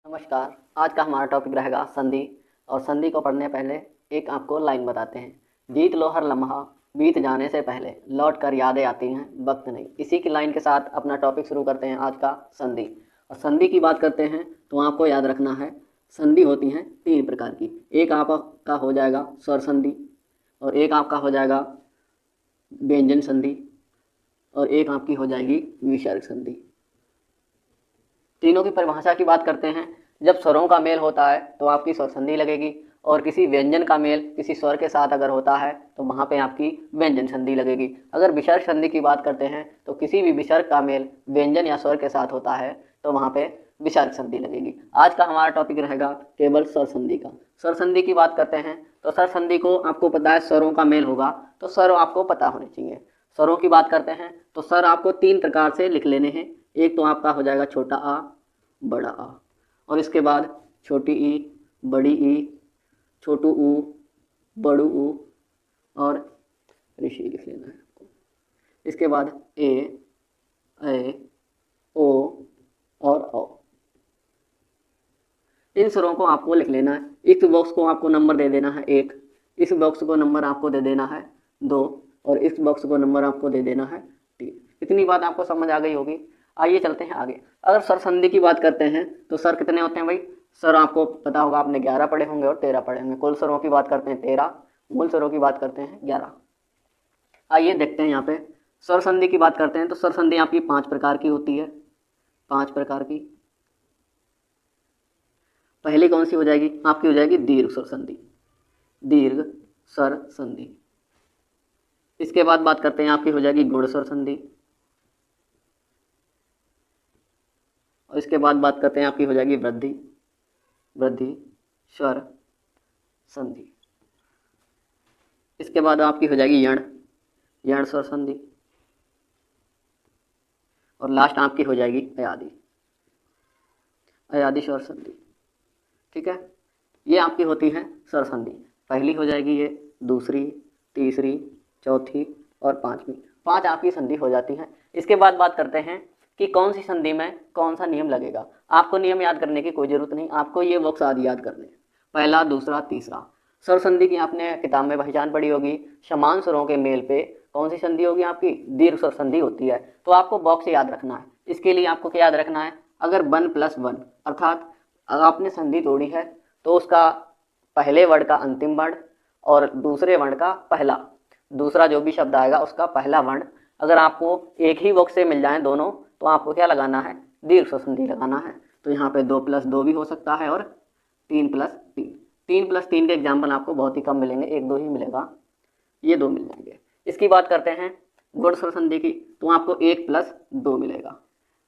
नमस्कार। आज का हमारा टॉपिक रहेगा संधि। और संधि को पढ़ने पहले एक आपको लाइन बताते हैं। जीत लो हर लम्हा, बीत जाने से पहले लौट कर यादें आती हैं, वक्त नहीं। इसी की लाइन के साथ अपना टॉपिक शुरू करते हैं आज का संधि। और संधि की बात करते हैं तो आपको याद रखना है, संधि होती हैं 3 प्रकार की। एक आपका हो जाएगा स्वर संधि, और एक आपका हो जाएगा व्यंजन संधि, और एक आपकी हो जाएगी विसर्ग संधि। तीनों की परिभाषा की बात करते हैं। जब स्वरों का मेल होता है तो आपकी स्वर संधि लगेगी, और किसी व्यंजन का मेल किसी स्वर के साथ अगर होता है तो वहाँ पे आपकी व्यंजन संधि लगेगी। अगर विसर्ग संधि की बात करते हैं तो किसी भी विसर्ग का मेल व्यंजन या स्वर के साथ होता है तो वहाँ पे विसर्ग संधि लगेगी। आज का हमारा टॉपिक रहेगा केवल स्वर संधि का। स्वर संधि की बात करते हैं तो स्वर संधि को आपको पता है, स्वरों का मेल होगा तो स्वर आपको पता होने चाहिए। स्वरों की बात करते हैं तो स्वर आपको 3 प्रकार से लिख लेने हैं। एक तो आपका हो जाएगा छोटा आ, बड़ा आ, और इसके बाद छोटी ई, बड़ी ई, छोटू ऊ, बड़ू ऊ, और ऋषि लिख लेना है आपको। इसके बाद ए, ओ और औ। इन स्वरों को आपको लिख लेना है। इस बॉक्स को आपको नंबर दे देना है 1, इस बॉक्स को नंबर आपको दे देना है 2, और इस बॉक्स को नंबर आपको दे देना है 3। इतनी बात आपको समझ आ गई होगी। आइए चलते हैं आगे। अगर स्वर संधि की बात करते हैं तो स्वर कितने होते हैं भाई? स्वर आपको पता होगा, आपने 11 पढ़े होंगे और 13 पढ़े होंगे। कुल स्वरों की बात करते हैं 13, मूल स्वरों की बात करते हैं 11। आइए देखते हैं यहाँ पे स्वर संधि की बात करते हैं तो स्वर संधि आपकी 5 प्रकार की होती है। 5 प्रकार की। पहली कौन सी हो जाएगी? आपकी हो जाएगी दीर्घ स्वर संधि। दीर्घ स्वर संधि। इसके बाद बात करते हैं आपकी हो जाएगी गुण स्वर संधि, और इसके बाद बात करते हैं आपकी हो जाएगी वृद्धि स्वर संधि। इसके बाद आपकी हो जाएगी यण स्वर संधि, और लास्ट आपकी हो जाएगी अयादि स्वर संधि। ठीक है, ये आपकी होती है स्वर संधि। पहली हो जाएगी ये, दूसरी, तीसरी, चौथी और 5वीं। 5 आपकी संधि हो जाती है। इसके बाद बात करते हैं कि कौन सी संधि में कौन सा नियम लगेगा। आपको नियम याद करने की कोई जरूरत नहीं, आपको ये बॉक्स आदि याद करने। पहला, दूसरा, तीसरा। स्वर संधि की आपने किताब में पहचान पढ़ी होगी। समान स्वरों के मेल पे कौन सी संधि होगी? आपकी दीर्घ स्वर संधि होती है। तो आपको बॉक्स याद रखना है। इसके लिए आपको क्या याद रखना है? अगर 1+1 अर्थात अगर आपने संधि तोड़ी है तो उसका पहले वर्ण का अंतिम वर्ण और दूसरे वर्ण का पहला, दूसरा जो भी शब्द आएगा उसका पहला वर्ण अगर आपको एक ही बॉक्स से मिल जाए दोनों, तो आपको क्या लगाना है? दीर्घ स्वर संधि लगाना है। तो यहाँ पे 2+2 भी हो सकता है और 3+3। 3+3 के एग्जाम्पल आपको बहुत ही कम मिलेंगे, 1-2 ही मिलेगा, ये 2 मिल जाएंगे। इसकी बात करते हैं गुण स्वर संधि की, तो आपको 1+2 मिलेगा।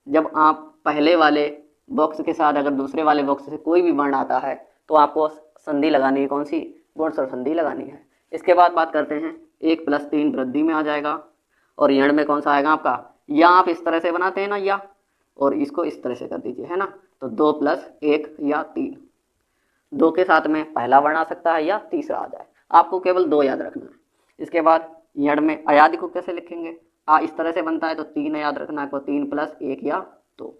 जब आप पहले वाले बॉक्स के साथ अगर दूसरे वाले बॉक्स से कोई भी वर्ण आता है तो आपको संधि लगानी है, कौन सी? गुण स्वर संधि लगानी है। इसके बाद बात करते हैं 1+3 वृद्धि में आ जाएगा, और यण में कौन सा आएगा आपका? या आप इस तरह से बनाते हैं ना, या, और इसको इस तरह से कर दीजिए, है ना। तो 2+1 या 3, 2 के साथ में पहला वर्ण आ सकता है या तीसरा आ जाए, आपको केवल 2 याद रखना है। इसके बाद यण में अयादि को कैसे लिखेंगे? इस तरह से बनता है तो 3 याद रखना है, 3+1 या 2।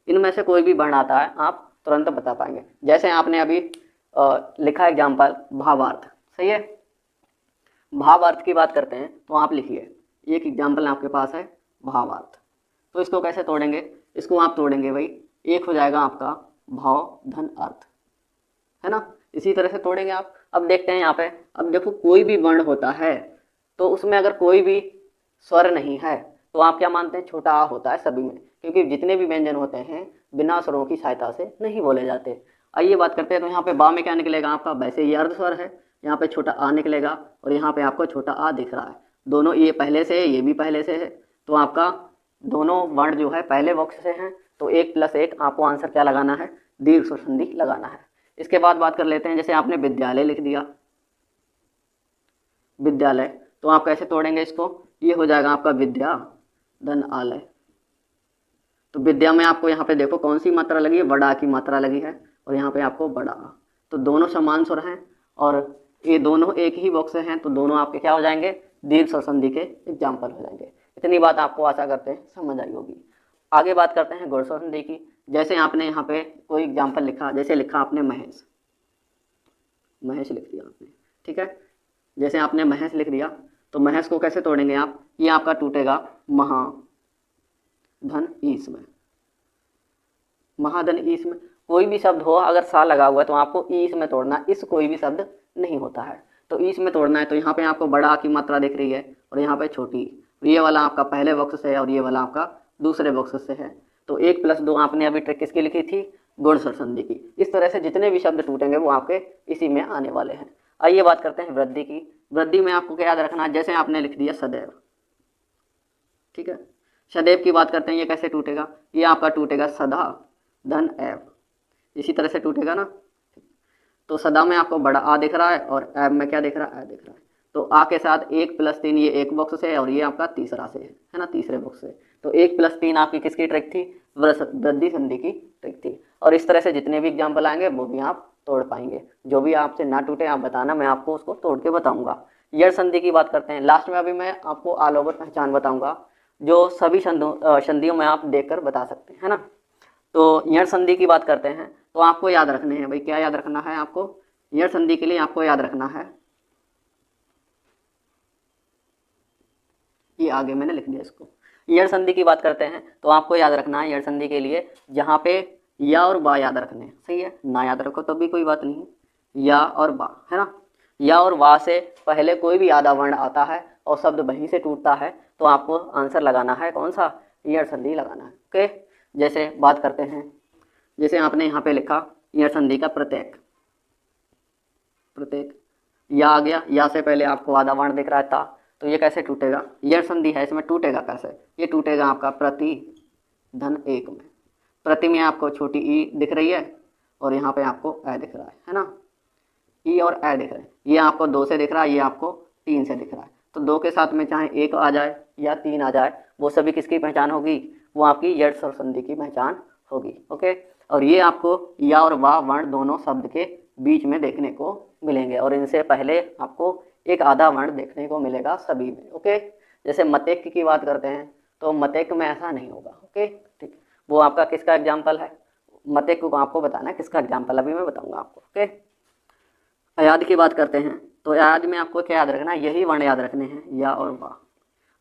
इनमें से कोई भी वर्ण आता है आप तुरंत बता पाएंगे। जैसे आपने अभी लिखा एग्जाम्पल भावार्थ, सही है। भावार्थ की बात करते हैं तो आप लिखिए, एक एग्जाम्पल आपके पास है भावार्थ। तो इसको कैसे तोड़ेंगे? इसको आप तोड़ेंगे भाई, एक हो जाएगा आपका भाव धन अर्थ, है ना। इसी तरह से तोड़ेंगे आप। अब देखते हैं यहाँ पे, अब देखो कोई भी वर्ण होता है तो उसमें अगर कोई भी स्वर नहीं है तो आप क्या मानते हैं? छोटा आ होता है सभी में, क्योंकि जितने भी व्यंजन होते हैं बिना स्वरों की सहायता से नहीं बोले जाते। आइए बात करते हैं, तो यहाँ पे बा में क्या निकलेगा आपका? वैसे ये अर्ध स्वर है, यहाँ पे छोटा आ निकलेगा, और यहाँ पे आपको छोटा आ दिख रहा है। दोनों ये पहले से है, ये भी पहले से है, तो आपका दोनों वर्ण जो है पहले बॉक्स से हैं, तो 1+1 आपको आंसर क्या लगाना है? दीर्घ स्वर संधि लगाना है। इसके बाद बात कर लेते हैं, जैसे आपने विद्यालय लिख दिया, विद्यालय, तो आप कैसे तोड़ेंगे इसको? ये हो जाएगा आपका विद्या धन आलय। तो विद्या में आपको यहाँ पे देखो कौन सी मात्रा लगी है? बड़ा की मात्रा लगी है, और यहाँ पे आपको बड़ा। तो दोनों समान स्वर हैं और ये दोनों एक ही बॉक्स हैं, तो दोनों आपके क्या हो जाएंगे? दीर्घ स्वर संधि के एग्जाम्पल हो जाएंगे। इतनी बात आपको आशा करते हैं समझ आई होगी। आगे बात करते हैं गुण संधि की। जैसे आपने यहाँ पे कोई एग्जाम्पल लिखा, जैसे लिखा आपने महेश, महेश लिख दिया आपने, ठीक है। जैसे आपने महेश लिख दिया तो महेश को कैसे तोड़ेंगे आप, ये आपका टूटेगा महाधन ईस में। महाधन ईस में कोई भी शब्द हो अगर सा लगा हुआ है तो आपको ईस में तोड़ना, इस कोई भी शब्द नहीं होता है तो ईस में तोड़ना है। तो यहाँ पे आपको बड़ा की मात्रा दिख रही है और यहाँ पे छोटी, ये वाला आपका पहले बॉक्स से है और ये वाला आपका दूसरे बॉक्स से है। तो 1+2 आपने अभी ट्रिक किसकी लिखी थी, गुण संधि की। इस तरह से जितने भी शब्द टूटेंगे वो आपके इसी में आने वाले हैं। आइए बात करते हैं वृद्धि की। वृद्धि में आपको क्या याद रखना है, जैसे आपने लिख दिया सदैव, ठीक है। सदैव की बात करते हैं, ये कैसे टूटेगा, ये आपका टूटेगा सदा धन एव, इसी तरह से टूटेगा ना। तो सदा में आपको बड़ा आ दिख रहा है और एव में क्या दिख रहा है, ए दिख रहा है। तो आ के साथ 1+3 ये एक बॉक्स से है और ये आपका तीसरा से है ना, तीसरे बॉक्स से। तो 1+3 आपकी किसकी ट्रिक थी, वृद्धि संधि की ट्रिक थी। और इस तरह से जितने भी एग्जाम्पल आएंगे वो भी आप तोड़ पाएंगे। जो भी आपसे ना टूटे आप बताना, मैं आपको उसको तोड़ के बताऊंगा। यड़ संधि की बात करते हैं। लास्ट में अभी मैं आपको ऑल ओवर पहचान बताऊंगा जो सभी संधियों में आप देखकर बता सकते हैं, है ना। तो यड़ संधि की बात करते हैं तो आपको याद रखने हैं भाई, क्या याद रखना है आपको, यड़ संधि के लिए आपको याद रखना है, ये आगे मैंने लिख दिया इसको। यड़ संधि की बात करते हैं तो आपको याद रखना है यड़ संधि के लिए जहाँ पे या और बा याद रखने हैं, सही है ना, याद रखो तो भी कोई बात नहीं, या और बा, है ना। या और बा से पहले कोई भी आधा वर्ण आता है और शब्द वहीं से टूटता है तो आपको आंसर लगाना है कौन सा, यड़ संधि लगाना है, ओके। जैसे बात करते हैं, जैसे आपने यहाँ पे लिखा यड़ संधि का प्रत्येक, प्रत्येक या आ गया, या से पहले आपको आधा वर्ण दिख रहा था तो ये कैसे टूटेगा, यड़ संधि है इसमें टूटेगा कैसे, ये टूटेगा आपका प्रति धन एक में। प्रति में आपको छोटी ई दिख रही है और यहाँ पे आपको ए दिख रहा है ना, ई और ए दिख रहे हैं। ये आपको 2 से दिख रहा है, ये आपको 3 से दिख रहा है। तो 2 के साथ में चाहे 1 आ जाए या 3 आ जाए, वो सभी किसकी पहचान होगी, वो आपकी यड़ संधि की पहचान होगी, ओके। और ये आपको या और वाह वर्ण दोनों शब्द के बीच में देखने को मिलेंगे और इनसे पहले आपको एक आधा वर्ण देखने को मिलेगा सभी में, ओके। जैसे मतेक की बात करते हैं तो मतेक में ऐसा नहीं होगा, ओके, ठीक। वो आपका किसका एग्जाम्पल है, मतेक को आपको बताना है किसका एग्जाम्पल, अभी मैं बताऊंगा आपको, ओके। अयाद की बात करते हैं तो अयाद में आपको क्या याद रखना है, यही वर्ण याद रखने हैं, या और वाह।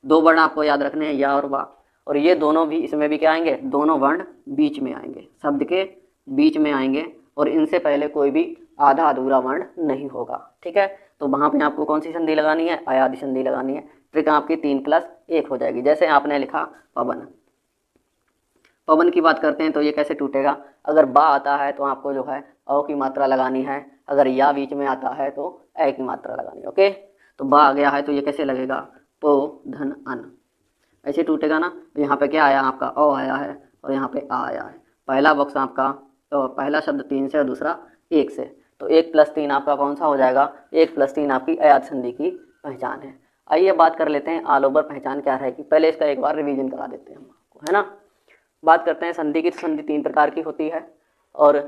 2 वर्ण आपको याद रखने हैं, या और वाह, और ये दोनों भी इसमें भी क्या आएंगे, दोनों वर्ण बीच में आएंगे, शब्द के बीच में आएंगे और इनसे पहले कोई भी आधा अधूरा वर्ण नहीं होगा, ठीक है। तो वहाँ पे आपको कौन सी संधि लगानी है, अयाद संधि लगानी है। ट्रिक आपकी 3+1 हो जाएगी। जैसे आपने लिखा पवन, पवन की बात करते हैं तो ये कैसे टूटेगा, अगर बा आता है तो आपको जो है अ की मात्रा लगानी है, अगर या बीच में आता है तो ए की मात्रा लगानी है, ओके। तो बा आ गया है तो ये कैसे लगेगा, पो धन अन, ऐसे टूटेगा ना। यहाँ पे क्या आया आपका अ आया है और यहाँ पे आ आया है। पहला बॉक्स आपका पहला शब्द 3 से और दूसरा 1 से, तो 1+3 आपका कौन सा हो जाएगा, 1+3 आपकी अयाद संधि की पहचान है। आइए बात कर लेते हैं ऑल ओवर पहचान क्या रहेगी, पहले इसका एक बार रिवीजन करा देते हैं हम आपको, है ना। बात करते हैं संधि की, तो संधि 3 प्रकार की होती है और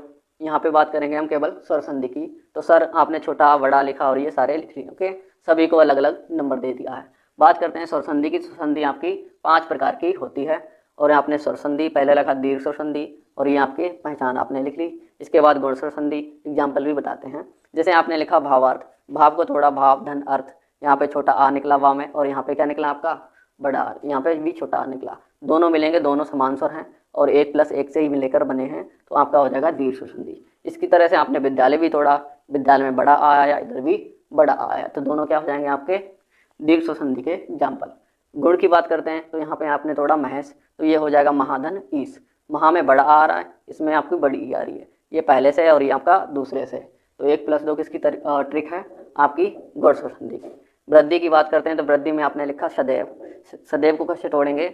यहाँ पे बात करेंगे हम केवल स्वर संधि की। तो सर आपने छोटा बड़ा लिखा और ये सारे लिख लिए, ओके, सभी को अलग अलग नंबर दे दिया है। बात करते हैं स्वर संधि की। स्वर संधि आपकी 5 प्रकार की होती है और आपने स्वर संधि पहले लिखा दीर्घ स्वर संधि और ये आपकी पहचान आपने लिख ली। इसके बाद गुण स्वर संधि, एग्जाम्पल भी बताते हैं। जैसे आपने लिखा भावार्थ, भाव को थोड़ा भाव धन अर्थ, यहाँ पे छोटा आ निकला वाव में और यहाँ पे क्या निकला आपका बड़ा आ, यहाँ पे भी छोटा आ निकला, दोनों मिलेंगे, दोनों समान स्वर हैं और 1+1 से ही मिलकर बने हैं तो आपका हो जाएगा दीर्घ स्वर संधि। इसकी तरह से आपने विद्यालय भी तोड़ा, विद्यालय में बड़ा आ आया, इधर भी बड़ा आ आया, तो दोनों क्या हो जाएंगे आपके दीर्घ स्वर संधि के एग्जाम्पल। गुण की बात करते हैं तो यहाँ पे आपने तोड़ा महेश, तो ये हो जाएगा महाधन ईस, महा में बड़ा आ रहा है, इसमें आपकी बड़ी ई आ रही है, ये पहले से और ये आपका दूसरे से, तो 1+2 किसकी ट्रिक है आपकी गुण स्वर संधि की। वृद्धि की बात करते हैं तो वृद्धि में आपने लिखा सदैव, सदैव को कैसे तोड़ेंगे,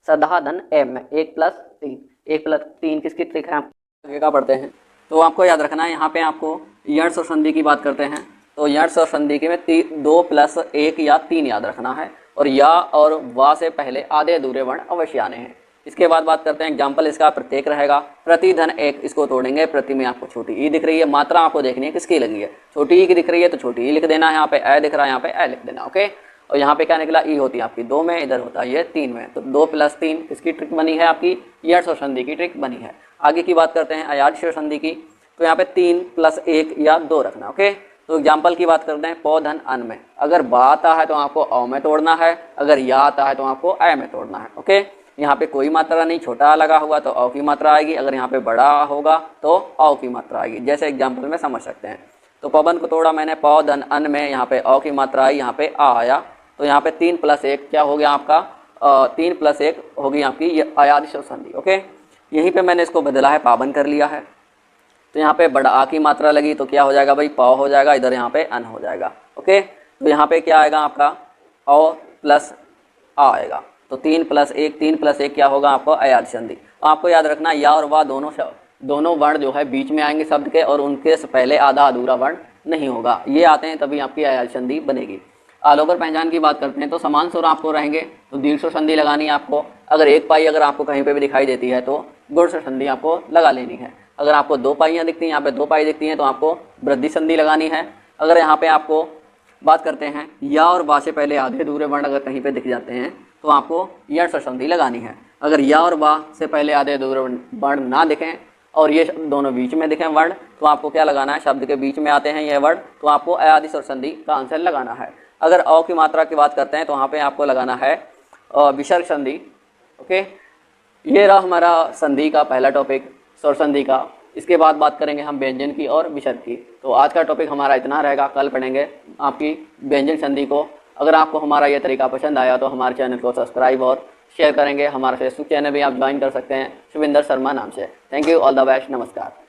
सदा धन एम में 1+3, 1+3 किसकी ट्रिक है आप आगे का पढ़ते हैं। तो आपको याद रखना है यहाँ पे आपको यण स्वर संधि की बात करते हैं तो यण स्वर संधि के में 2+1 या 3 याद रखना है और या और वा से पहले आधे अधूरे वर्ण अवश्य आने हैं। इसके बाद बात करते हैं एग्जाम्पल, इसका प्रत्येक रहेगा प्रति धन 1, इसको तोड़ेंगे। प्रति में आपको छोटी ई दिख रही है, मात्रा आपको देखनी है किसकी लगी है, छोटी ई की दिख रही है तो छोटी ई लिख देना है, यहाँ पे ए दिख रहा है यहाँ पे ए लिख देना, ओके। और यहाँ पे क्या निकला, ई होती है आपकी 2 में, इधर होता है ये 3 में, तो 2 + 3 किसकी ट्रिक बनी है आपकी, यश और संधि की ट्रिक बनी है। आगे की बात करते हैं अयादि और संधि की। तो यहाँ पे 3 + 1 या 2 रखना। ओके, तो एग्जाम्पल की बात करते हैं, प धन अन में, अगर बा आता है तो आपको अ में तोड़ना है, अगर या आता है तो आपको ए में तोड़ना है। ओके, यहाँ पे कोई मात्रा नहीं, छोटा लगा हुआ तो अ की मात्रा आएगी, अगर यहाँ पे बड़ा होगा तो औ की मात्रा आएगी, जैसे एग्जाम्पल में समझ सकते हैं। तो पवन को तोड़ा मैंने, प धन अन में, यहाँ पे अ की मात्रा आई, यहाँ पे आ आया, तो यहाँ पे 3 + 1 क्या हो गया आपका, 3 + 1 होगी आपकी अयादि और संधि। ओके, यहीं पे मैंने इसको बदला है, पावन कर लिया है, तो यहाँ पे बड़ा आ की मात्रा लगी तो क्या हो जाएगा भाई, प हो जाएगा, इधर यहाँ पे अन हो जाएगा। ओके, तो यहाँ पे क्या आएगा आपका, औ प्लस आ आएगा, तो 3 + 1, 3 + 1 क्या होगा आपको, अयादि संधि। आपको याद रखना, या और वा दोनों वर्ण जो है बीच में आएंगे शब्द के, और उनके से पहले आधा अधूरा वर्ण नहीं होगा, ये आते हैं तभी आपकी अयादि संधि बनेगी। आलोपर पहचान की बात करते हैं, तो समान स्वर आपको रहेंगे तो दीर्घ स्वर संधि लगानी है आपको। अगर 1 पाई अगर आपको कहीं पे भी दिखाई देती है तो गुण स्वर संधि आपको लगा लेनी है। अगर आपको 2 पाइयाँ दिखती हैं, यहाँ पे 2 पाई दिखती हैं, तो आपको वृद्धि संधि लगानी है। अगर यहाँ पे आपको बात करते हैं, या और बा से पहले आधे अधूरे वर्ण अगर कहीं पे दिख जाते हैं तो आपको यण स्वर संधि लगानी है। अगर या और बा से पहले आधे अधूरे वर्ण ना दिखें और ये दोनों बीच में दिखें वर्ण, तो आपको क्या लगाना है, शब्द के बीच में आते हैं ये वर्ण, तो आपको अयादि स्वर संधि का आंसर लगाना है। अगर अ की मात्रा की बात करते हैं तो वहाँ पे आपको लगाना है विसर्ग संधि। ओके, ये रहा हमारा संधि का पहला टॉपिक, स्वर संधि का। इसके बाद बात करेंगे हम व्यंजन की और विसर्ग की। तो आज का टॉपिक हमारा इतना रहेगा, कल पढ़ेंगे आपकी व्यंजन संधि को। अगर आपको हमारा ये तरीका पसंद आया तो हमारे चैनल को सब्सक्राइब और शेयर करेंगे। हमारा फेसबुक चैनल भी आप ज्वाइन कर सकते हैं, शुभिंदर शर्मा नाम से। Thank you, all the best, नमस्कार।